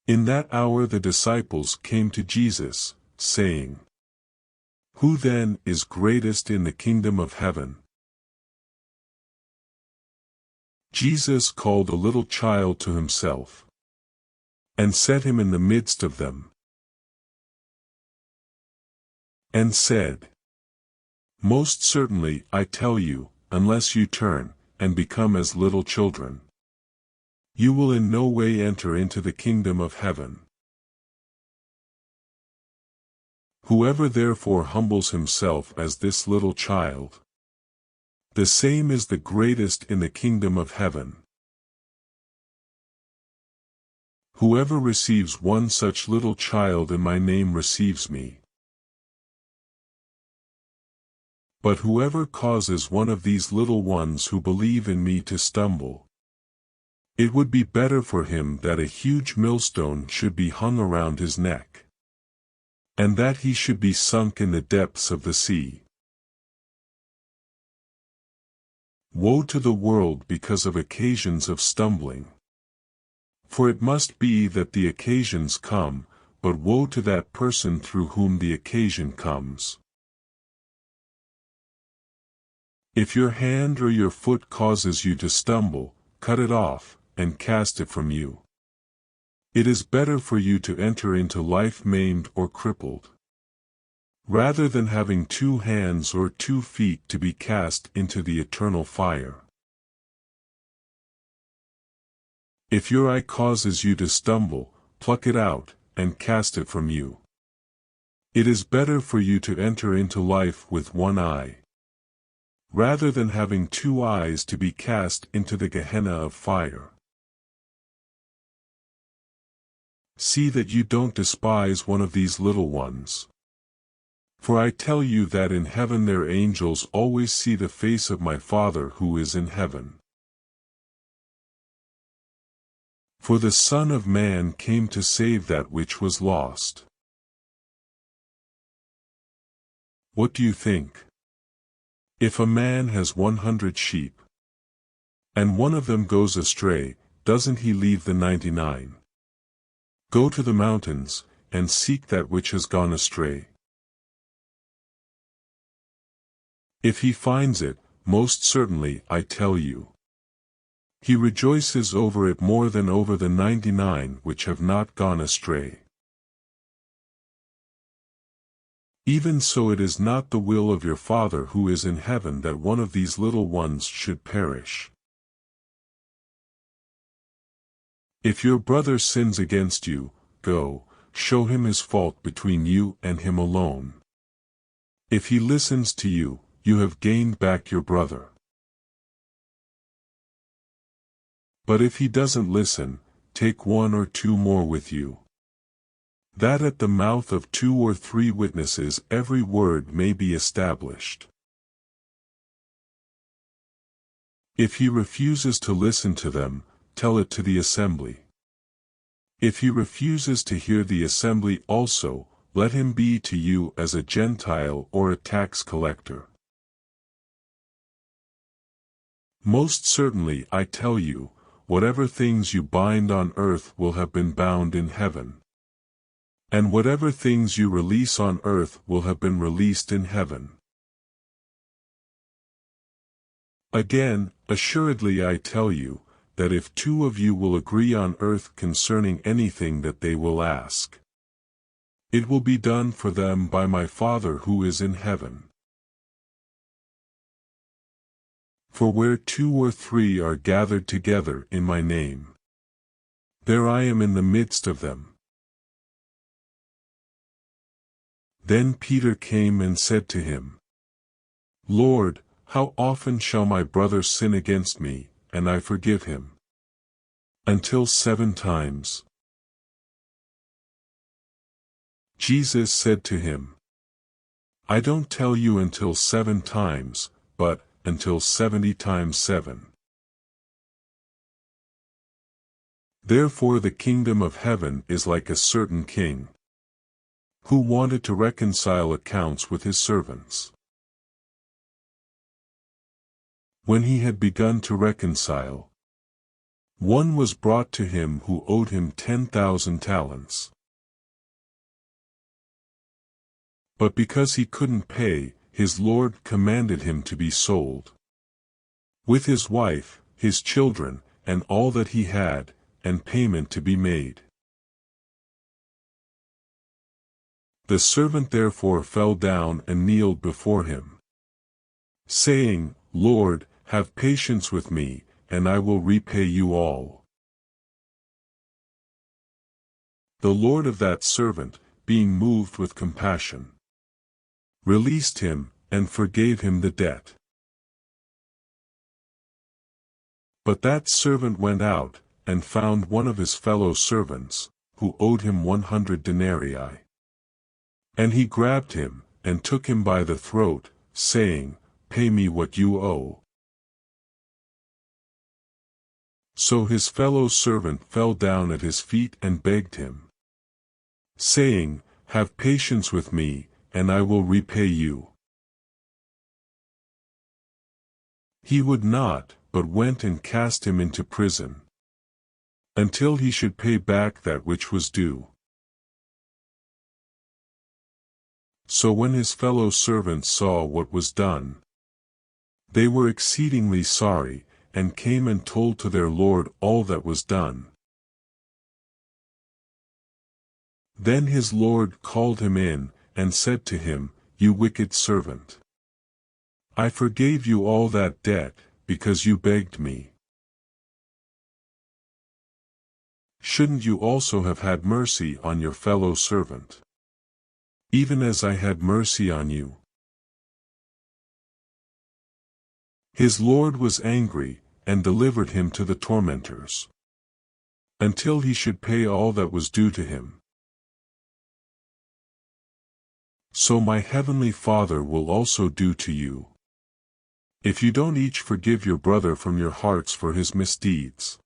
In that hour the disciples came to Jesus, saying, "Who then is greatest in the kingdom of heaven?" Jesus called a little child to himself, and set him in the midst of them, and said, "Most certainly I tell you, unless you turn, and become as little children, you will in no way enter into the kingdom of heaven. Whoever therefore humbles himself as this little child, the same is the greatest in the kingdom of heaven. Whoever receives one such little child in my name receives me. But whoever causes one of these little ones who believe in me to stumble, it would be better for him that a huge millstone should be hung around his neck, and that he should be sunk in the depths of the sea. Woe to the world because of occasions of stumbling! For it must be that the occasions come, but woe to that person through whom the occasion comes. If your hand or your foot causes you to stumble, cut it off, and cast it from you. It is better for you to enter into life maimed or crippled, rather than having 2 hands or 2 feet to be cast into the eternal fire. If your eye causes you to stumble, pluck it out, and cast it from you. It is better for you to enter into life with 1 eye, rather than having 2 eyes to be cast into the Gehenna of fire. See that you don't despise one of these little ones. For I tell you that in heaven their angels always see the face of my Father who is in heaven. For the Son of Man came to save that which was lost. What do you think? If a man has 100 sheep, and one of them goes astray, doesn't he leave the 99? Go to the mountains, and seek that which has gone astray. If he finds it, most certainly I tell you, he rejoices over it more than over the 99 which have not gone astray. Even so it is not the will of your Father who is in heaven that one of these little ones should perish. If your brother sins against you, go, show him his fault between you and him alone. If he listens to you, you have gained back your brother. But if he doesn't listen, take 1 or 2 more with you, that at the mouth of 2 or 3 witnesses every word may be established. If he refuses to listen to them, tell it to the assembly. If he refuses to hear the assembly also, let him be to you as a Gentile or a tax collector. Most certainly I tell you, whatever things you bind on earth will have been bound in heaven, and whatever things you release on earth will have been released in heaven. Again, assuredly I tell you, that if 2 of you will agree on earth concerning anything that they will ask, it will be done for them by my Father who is in heaven. For where 2 or 3 are gathered together in my name, there I am in the midst of them. Then Peter came and said to him, Lord, how often shall my brother sin against me, and I forgive him? Until 7 times. Jesus said to him, I don't tell you until 7 times, but until 70 times 7. Therefore the kingdom of heaven is like a certain king, who wanted to reconcile accounts with his servants. When he had begun to reconcile, One was brought to him who owed him 10,000 talents. But because he couldn't pay, his lord commanded him to be sold, with his wife, his children, and all that he had, and payment to be made. The servant therefore fell down and kneeled before him, saying, Lord, have patience with me, and I will repay you all. The lord of that servant, being moved with compassion, released him, and forgave him the debt. But that servant went out, and found one of his fellow servants, who owed him 100 denarii. And he grabbed him, and took him by the throat, saying, Pay me what you owe. So his fellow servant fell down at his feet and begged him, saying, Have patience with me, and I will repay you. He would not, but went and cast him into prison, until he should pay back that which was due. So when his fellow servants saw what was done, they were exceedingly sorry, and came and told to their lord all that was done. Then his lord called him in, and said to him, You wicked servant! I forgave you all that debt, because you begged me. Shouldn't you also have had mercy on your fellow servant, even as I had mercy on you? His lord was angry, and delivered him to the tormentors, until he should pay all that was due to him. So my heavenly Father will also do to you, if you don't each forgive your brother from your hearts for his misdeeds.